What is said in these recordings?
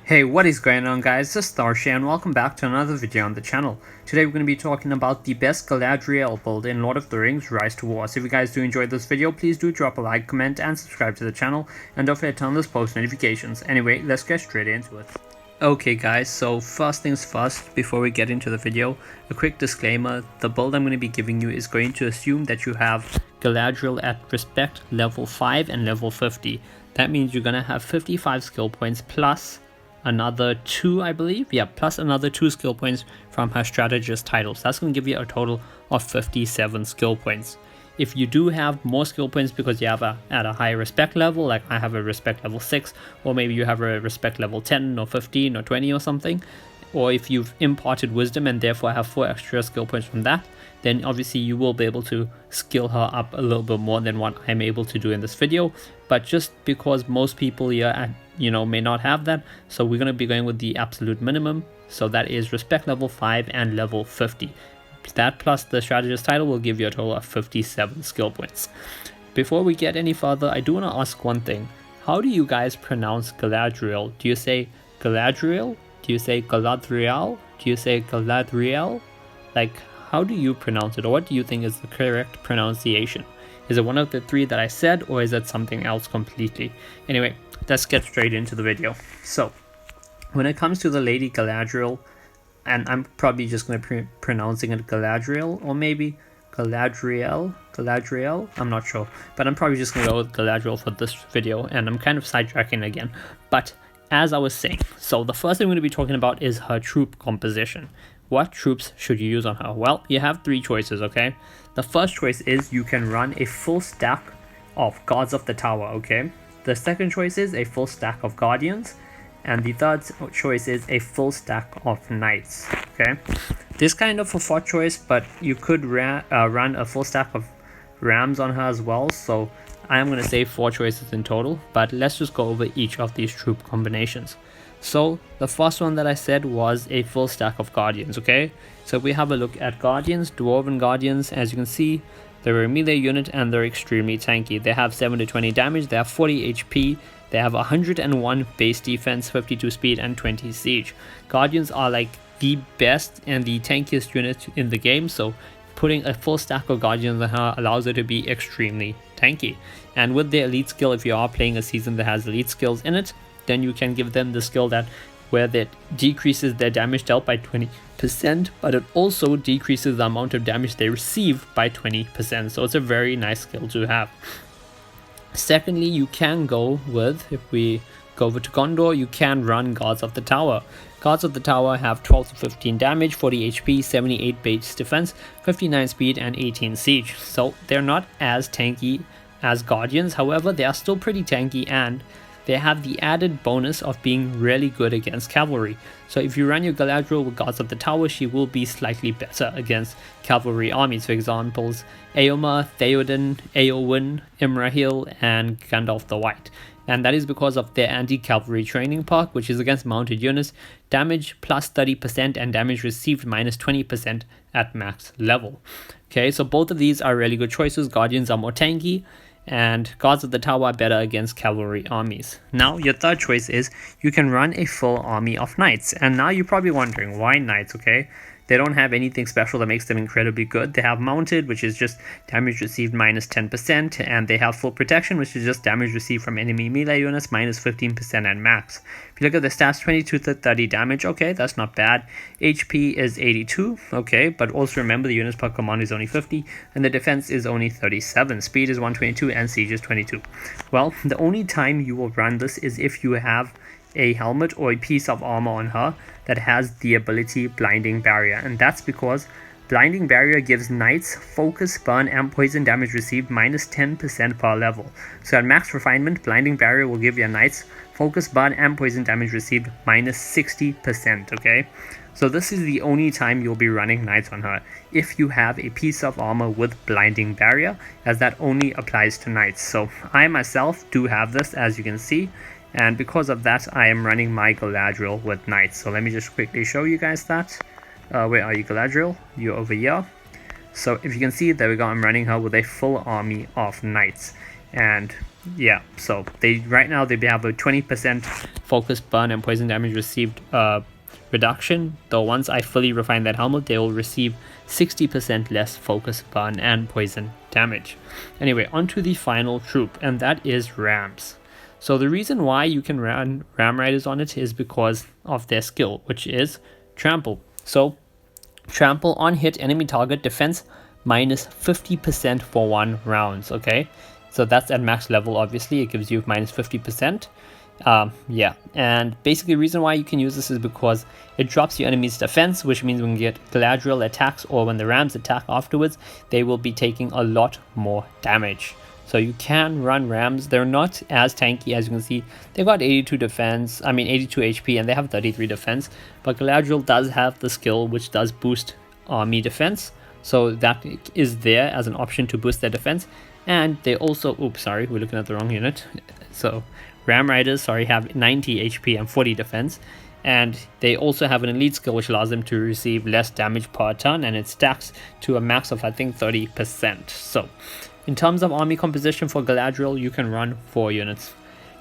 Hey, what is going on guys, this is Tharshey and welcome back to another video on the channel. Today we're going to be talking about the best Galadriel build in Lord of the Rings Rise to War. So if you guys do enjoy this video, please do drop a like, comment and subscribe to the channel, and don't forget to turn on those post notifications. Anyway, let's get straight into it. Okay guys, so first things first, before we get into the video, a quick disclaimer: the build I'm going to be giving you is going to assume that you have Galadriel at respect level 5 and level 50. That means you're going to have 55 skill points plus another 2, I believe, plus another 2 skill points from her strategist titles. That's going to give you a total of 57 skill points. If you do have more skill points because you have at a higher respect level, like I have a respect level 6, or maybe you have a respect level 10 or 15 or 20 or something, or if you've imparted wisdom and therefore have 4 extra skill points from that, then obviously you will be able to skill her up a little bit more than what I'm able to do in this video. But just because most people here may not have that, so we're going to be going with the absolute minimum, so that is respect level 5 and level 50. That plus the strategist title will give you a total of 57 skill points. Before we get any further, I do want to ask one thing. How do you guys pronounce Galadriel? Do you say Galadriel? Do you say Galadriel? Do you say Galadriel? Like, how do you pronounce it, or what do you think is the correct pronunciation? Is it one of the 3 that I said, or is it something else completely? Anyway, let's get straight into the video. So, when it comes to the Lady Galadriel, and I'm probably just going to be pronouncing it Galadriel, or maybe Galadriel, I'm not sure. But I'm probably just going to go with Galadriel for this video, and I'm kind of sidetracking again. But as I was saying, so the first thing we're going to be talking about is her troop composition. What troops should you use on her? Well, you have 3 choices, okay? The first choice is you can run a full stack of Guards of the Tower, okay? The second choice is a full stack of Guardians. And the third choice is a full stack of Knights, okay? This kind of a 4th choice, but you could run a full stack of Rams on her as well. So I'm going to say 4 choices in total, but let's just go over each of these troop combinations. So the first one that I said was a full stack of Guardians, okay? So we have a look at Guardians, Dwarven Guardians. As you can see, they're a melee unit and they're extremely tanky. They have 7 to 20 damage, they have 40 HP, they have 101 base defense, 52 speed and 20 siege. Guardians are like the best and the tankiest unit in the game, so putting a full stack of Guardians on her allows her to be extremely tanky. And with their elite skill, if you are playing a season that has elite skills in it, then you can give them the skill where that decreases their damage dealt by 20%, but it also decreases the amount of damage they receive by 20%. So it's a very nice skill to have. Secondly, you can go with, if we go over to Gondor, you can run Guards of the Tower. Guards of the Tower have 12 to 15 damage, 40 HP, 78 base defense, 59 speed and 18 siege. So they're not as tanky as Guardians, however they are still pretty tanky, and they have the added bonus of being really good against cavalry. So if you run your Galadriel with Guards of the Tower, she will be slightly better against cavalry armies. For examples, Éomer, Theoden, Éowyn, Imrahil, and Gandalf the White. And that is because of their anti-cavalry training perk, which is against mounted units, damage plus 30% and damage received minus 20% at max level. Okay, so both of these are really good choices. Guardians are more tanky, and Guards of the Tower are better against cavalry armies. Now, your third choice is you can run a full army of Knights. And now you're probably wondering, why Knights, okay? They don't have anything special that makes them incredibly good. They have mounted, which is just damage received minus 10%, and they have full protection, which is just damage received from enemy melee units minus 15% at max. If you look at the stats, 22 to 30 damage, okay, that's not bad. HP is 82, okay, but also remember the units per command is only 50, and the defense is only 37. Speed is 122, and siege is 22. Well, the only time you will run this is if you have a helmet or a piece of armor on her that has the ability Blinding Barrier, and that's because Blinding Barrier gives Knights focus, burn and poison damage received minus 10% per level. So at max refinement, Blinding Barrier will give your Knights focus, burn and poison damage received minus 60%, okay? So this is the only time you'll be running Knights on her, if you have a piece of armor with Blinding Barrier, as that only applies to Knights. So I myself do have this, as you can see, and because of that I am running my Galadriel with Knights. So let me just quickly show you guys that. Where are you, Galadriel? You're over here. So if you can see, there we go, I'm running her with a full army of Knights. And yeah, so right now they have a 20% focus, burn, and poison damage received reduction, though once I fully refine that helmet, they will receive 60% less focus, burn, and poison damage. Anyway, onto the final troop, and that is Rams. So the reason why you can run Ram Riders on it is because of their skill, which is Trample. So Trample on hit enemy target defense minus 50% for 1 rounds, okay? So that's at max level, obviously, it gives you minus 50%. Yeah, and basically the reason why you can use this is because it drops your enemy's defense, which means when you get Galadriel attacks or when the Rams attack afterwards, they will be taking a lot more damage. So you can run Rams. They're not as tanky as you can see. They've got 82 HP, and they have 33 defense. But Galadriel does have the skill which does boost army defense. So that is there as an option to boost their defense. And they also, oops, sorry, we're looking at the wrong unit. So Ram Riders, have 90 HP and 40 defense. And they also have an elite skill which allows them to receive less damage per turn, and it stacks to a max of I think 30%. So in terms of army composition for Galadriel, you can run 4 units.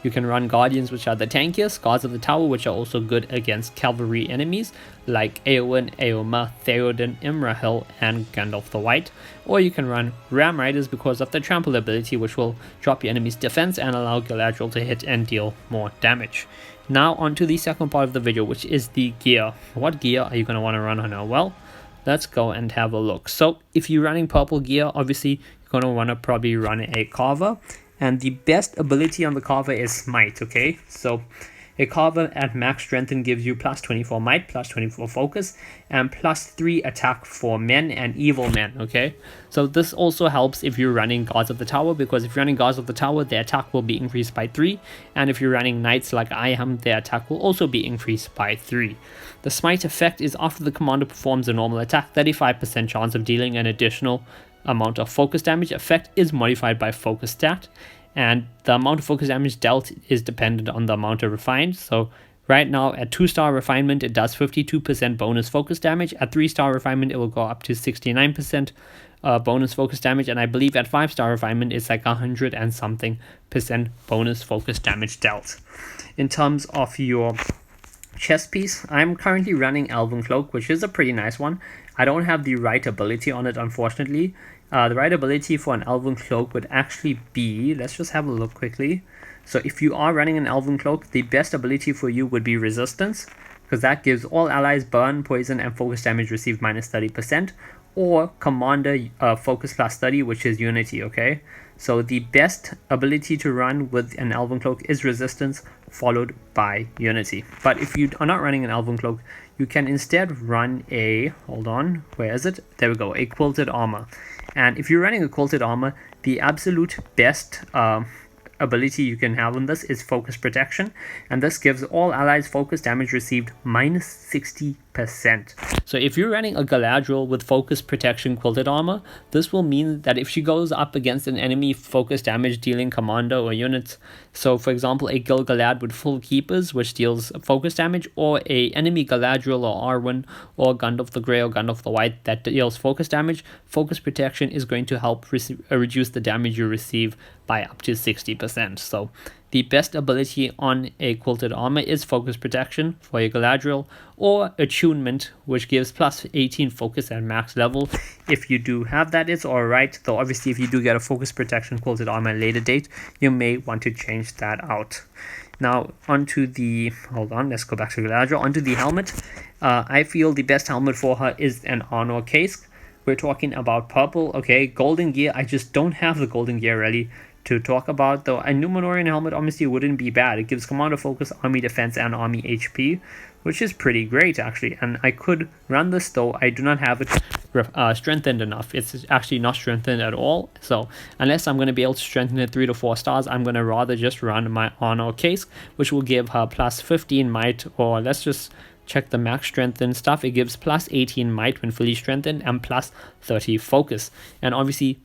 You can run Guardians, which are the tankiest, Guards of the Tower, which are also good against cavalry enemies like Eowyn, Eomer, Theoden, Imrahil, and Gandalf the White. Or you can run Ram Riders because of the Trample ability, which will drop your enemy's defense and allow Galadriel to hit and deal more damage. Now onto the second part of the video, which is the gear. What gear are you going to want to run on her? Well, let's go and have a look. So if you're running purple gear, obviously you're going to want to probably run a Carver. And the best ability on the Carver is Smite, okay? So a Carver at max strengthen gives you plus 24 might, plus 24 focus, and plus 3 attack for men and evil men, okay? So this also helps if you're running Guards of the Tower, because if you're running Guards of the Tower, their attack will be increased by 3, and if you're running Knights like I am, their attack will also be increased by 3. The Smite effect is after the commander performs a normal attack, 35% chance of dealing an additional amount of focus damage. Effect is modified by focus stat, and the amount of focus damage dealt is dependent on the amount of refined. So right now at 2-star refinement it does 52% bonus focus damage. At 3-star refinement it will go up to 69% bonus focus damage, and I believe at 5-star refinement it's like 100 and something percent bonus focus damage dealt. In terms of your chest piece, I'm currently running Elven Cloak, which is a pretty nice one. I don't have the right ability on it, unfortunately. The right ability for an Elven Cloak would actually be, let's just have a look quickly. So if you are running an Elven Cloak, the best ability for you would be Resistance, because that gives all allies burn, poison, and focus damage received minus 30%, or Commander Focus plus 30, which is Unity, okay? So the best ability to run with an Elven Cloak is Resistance, followed by Unity. But if you are not running an Elven Cloak, you can instead run a, hold on, where is it? There we go, a Quilted Armor. And if you're running a Quilted Armor, the absolute best ability you can have on this is Focus Protection, and this gives all allies focus damage received minus 60%. So if you're running a Galadriel with Focus Protection Quilted Armor, this will mean that if she goes up against an enemy focus damage dealing commander or units, so for example a Gil-galad with full keepers which deals focus damage, or a enemy Galadriel or Arwen or Gandalf the Grey or Gandalf the White that deals focus damage, Focus Protection is going to help reduce the damage you receive by up to 60%. So the best ability on a Quilted Armor is Focus Protection for your Galadriel, or Attunement, which gives plus 18 focus at max level. If you do have that, it's alright, though obviously if you do get a Focus Protection Quilted Armor at a later date, you may want to change that out. Now onto the, hold on, let's go back to Galadriel, onto the helmet. I feel the best helmet for her is an Honor Case. We're talking about purple, okay, golden gear. I just don't have the golden gear ready to talk about, though a Numenorian helmet honestly wouldn't be bad. It gives commander focus, army defense, and army HP, which is pretty great actually, and I could run this, though I do not have it strengthened enough. It's actually not strengthened at all, so unless I'm going to be able to strengthen it 3 to 4 stars, I'm going to rather just run my Honor Case, which will give her plus 15 might, or let's just check the max strength and stuff. It gives plus 18 might when fully strengthened and plus 30 focus. And obviously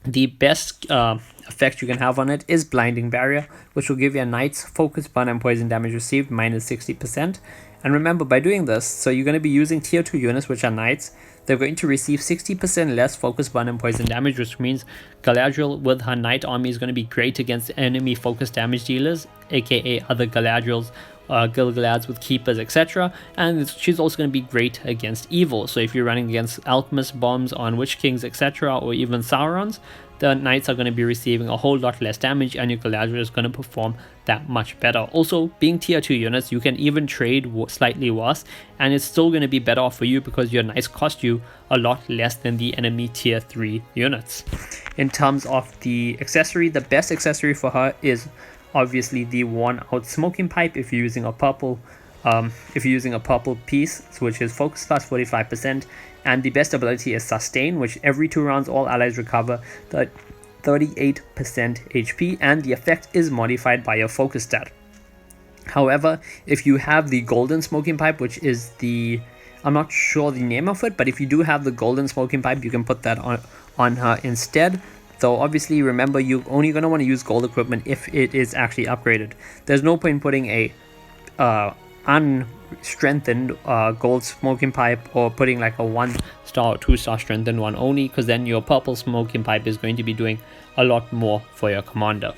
the best effect you can have on it is Blinding Barrier, which will give your Knight's focus, burn, and poison damage received minus 60%. And remember, by doing this, so you're going to be using tier 2 units, which are knights. They're going to receive 60% less focus, burn, and poison damage, which means Galadriel with her knight army is going to be great against enemy focus damage dealers, aka other Galadriels, Gilgalads with keepers, etc. And she's also going to be great against evil. So if you're running against alchemist bombs on Witch Kings, etc., or even Saurons, the knights are going to be receiving a whole lot less damage, and your Galadriel is going to perform that much better. Also, being tier 2 units, you can even trade slightly worse, and it's still going to be better off for you because your knights cost you a lot less than the enemy tier 3 units. In terms of the accessory, the best accessory for her is obviously the worn out smoking pipe. If you're using a purple piece, which is focus plus 45%, and the best ability is sustain, which every 2 rounds all allies recover the 38% HP, and the effect is modified by your focus stat. However, if you have the golden smoking pipe, which is I'm not sure the name of it, but if you do have the golden smoking pipe, you can put that on her instead. So obviously, remember, you're only going to want to use gold equipment if it is actually upgraded. There's no point putting a unstrengthened gold smoking pipe, or putting like a 1-star or 2-star strengthened one only, because then your purple smoking pipe is going to be doing a lot more for your commander.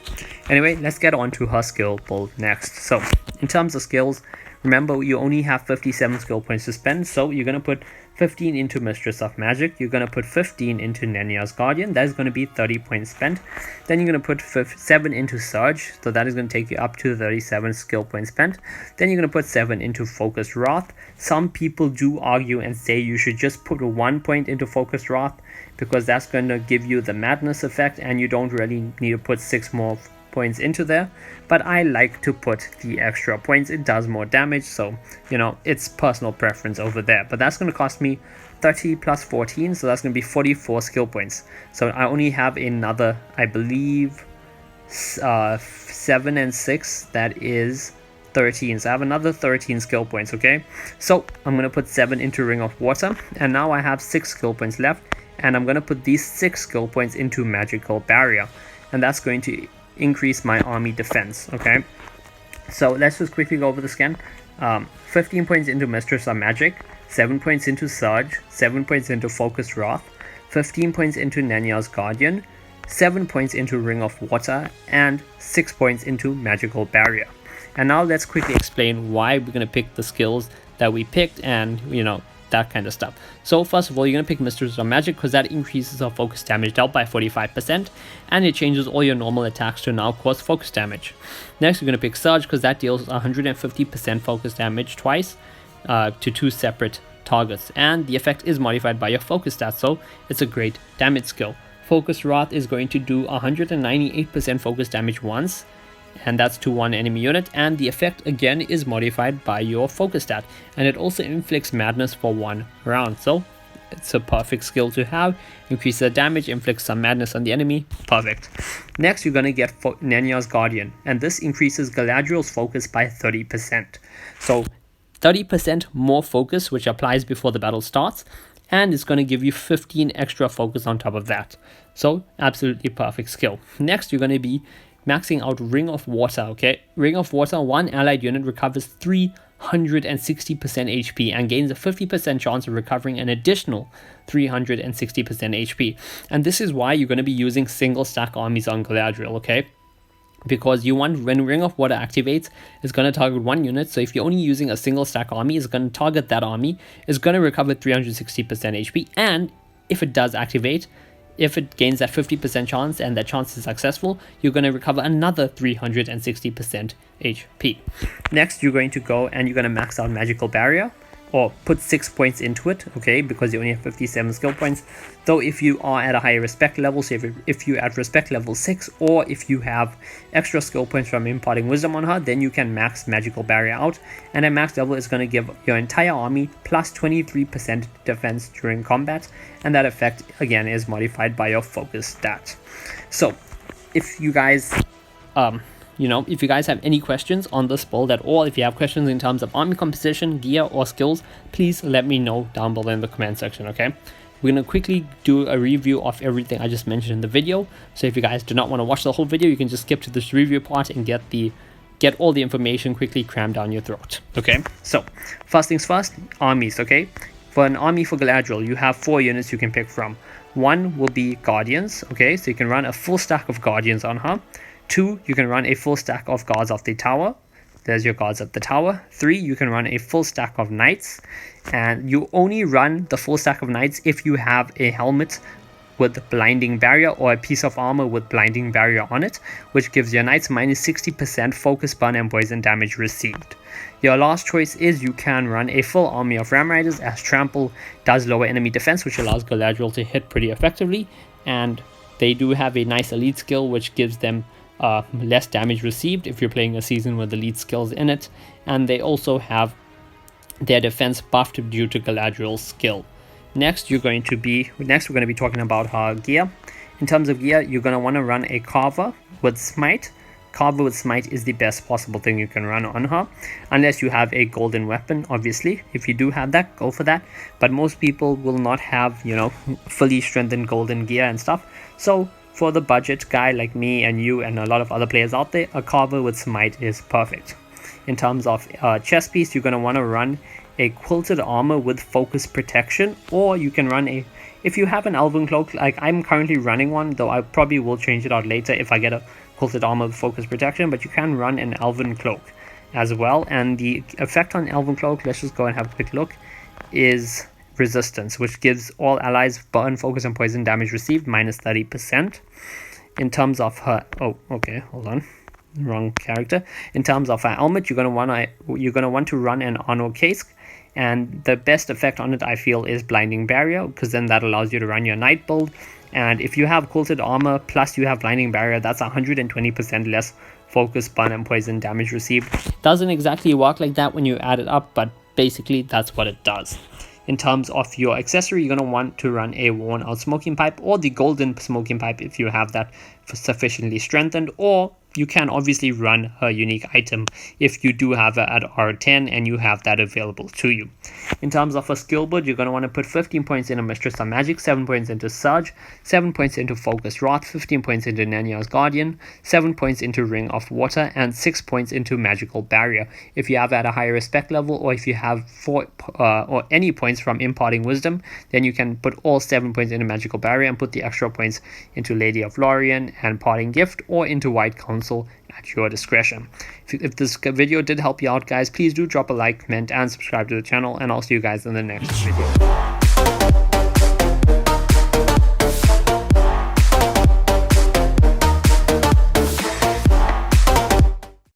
Anyway, let's get on to her skill build next. So in terms of skills, remember, you only have 57 skill points to spend, so you're going to put 15 into Mistress of Magic, you're going to put 15 into Nenya's Guardian, that is going to be 30 points spent. Then you're going to put 7 into Surge, so that is going to take you up to 37 skill points spent. Then you're going to put 7 into Focused Wrath. Some people do argue and say you should just put 1 point into Focused Wrath, because that's going to give you the madness effect, and you don't really need to put 6 more points into there. But I like to put the extra points, it does more damage, so you know, it's personal preference over there. But that's going to cost me 30 plus 14, so that's going to be 44 skill points. So I only have another, I believe, 7 and 6, that is 13, so I have another 13 skill points. Okay, so I'm going to put 7 into Ring of Water, and now I have 6 skill points left, and I'm going to put these 6 skill points into Magical Barrier, and that's going to increase my army defense. Okay, so let's just quickly go over this again. 15 points into Mistress of Magic, 7 points into Surge, 7 points into Focused Wrath, 15 points into Nenya's Guardian, 7 points into Ring of Water, and 6 points into Magical Barrier. And now let's quickly explain why we're going to pick the skills that we picked, and you know, that kind of stuff. So first of all, you're going to pick Mistress of Magic because that increases our focus damage dealt by 45%, and it changes all your normal attacks to now cause focus damage. Next, you're going to pick Surge because that deals 150% focus damage twice to 2 separate targets, and the effect is modified by your focus stats, so it's a great damage skill. Focus Wrath is going to do 198% focus damage once, and that's to 1 enemy unit, and the effect again is modified by your focus stat, and it also inflicts madness for 1 round, so it's a perfect skill to have. Increase the damage, inflicts some madness on the enemy, perfect. Next, you're going to get Nenya's Guardian, and this increases Galadriel's focus by 30%. So 30% more focus, which applies before the battle starts, and it's going to give you 15 extra focus on top of that. So absolutely perfect skill. Next, you're going to be maxing out Ring of Water. Okay, Ring of Water, 1 allied unit recovers 360% HP and gains a 50% chance of recovering an additional 360% HP. And this is why you're going to be using single stack armies on Galadriel, okay? Because you want, when Ring of Water activates, it's going to target 1 unit. So if you're only using a single stack army, it's going to target that army, it's going to recover 360% HP, and if it does activate, if it gains that 50% chance and that chance is successful, you're going to recover another 360% HP. Next, you're going to go and you're going to max out Magical Barrier, or put 6 points into it, okay, because you only have 57 skill points. Though if you are at a higher respect level, so if you're at respect level 6, or if you have extra skill points from imparting wisdom on her, then you can max Magical Barrier out, and at max level is going to give your entire army plus 23% defense during combat, and that effect again is modified by your focus stat. So if you guys if you guys have any questions on this build at all, if you have questions in terms of army composition, gear, or skills, please let me know down below in the comment section, okay? We're going to quickly do a review of everything I just mentioned in the video. So if you guys do not want to watch the whole video, you can just skip to this review part and get the get all the information quickly crammed down your throat. Okay, so first things first, armies. Okay, for an army for Galadriel, you have 4 units you can pick from. One will be Guardians. Okay, so you can run a full stack of Guardians on her. 2, you can run a full stack of Guards of the Tower. There's your Guards of the Tower. 3, you can run a full stack of Knights, and you only run the full stack of Knights if you have a helmet with blinding barrier or a piece of armor with blinding barrier on it, which gives your knights minus 60% focus, burn, and poison damage received. Your last choice is you can run a full army of ram riders, as trample does lower enemy defense, which allows Galadriel to hit pretty effectively, and they do have a nice elite skill which gives them less damage received if you're playing a season with elite skills in it, and they also have their defense buffed due to Galadriel's skill. Next, we're going to be talking about her gear. In terms of gear, you're going to want to run a Carver with Smite. Carver with Smite is the best possible thing you can run on her, unless you have a golden weapon, obviously. If you do have that, go for that. But most people will not have, fully strengthened golden gear and stuff. So for the budget guy like me and you and a lot of other players out there, a Carver with Smite is perfect. In terms of chest piece, you're going to want to run a quilted armor with focus protection, or you can run if you have an elven cloak, like I'm currently running one, though I probably will change it out later if I get a quilted armor with focus protection, but you can run an elven cloak as well. And the effect on elven cloak, let's just go and have a quick look, is resistance, which gives all allies burn, focus, and poison damage received minus 30%. In terms of her, wrong character. In terms of her helmet, you're gonna want to run an honor case, and the best effect on it, I feel, is blinding barrier, because then that allows you to run your knight build. And if you have quilted armor plus you have blinding barrier, that's 120% less focus, burn, and poison damage received. Doesn't exactly work like that when you add it up, but basically that's what it does. In terms of your accessory, you're going to want to run a worn out smoking pipe, or the golden smoking pipe if you have that sufficiently strengthened, or you can obviously run her unique item if you do have it at R10 and you have that available to you. In terms of a skill build, you're going to want to put 15 points into Mistress of Magic, 7 points into Surge, 7 points into Focus Wrath, 15 points into Nenya's Guardian, 7 points into Ring of Water, and 6 points into Magical Barrier. If you have at a higher respect level, or if you have 4 or any points from Imparting Wisdom, then you can put all 7 points into Magical Barrier and put the extra points into Lady of Lorien and Parting Gift, or into White Council at your discretion. If this video did help you out, guys, please do drop a like, comment, and subscribe to the channel, and I'll see you guys in the next video.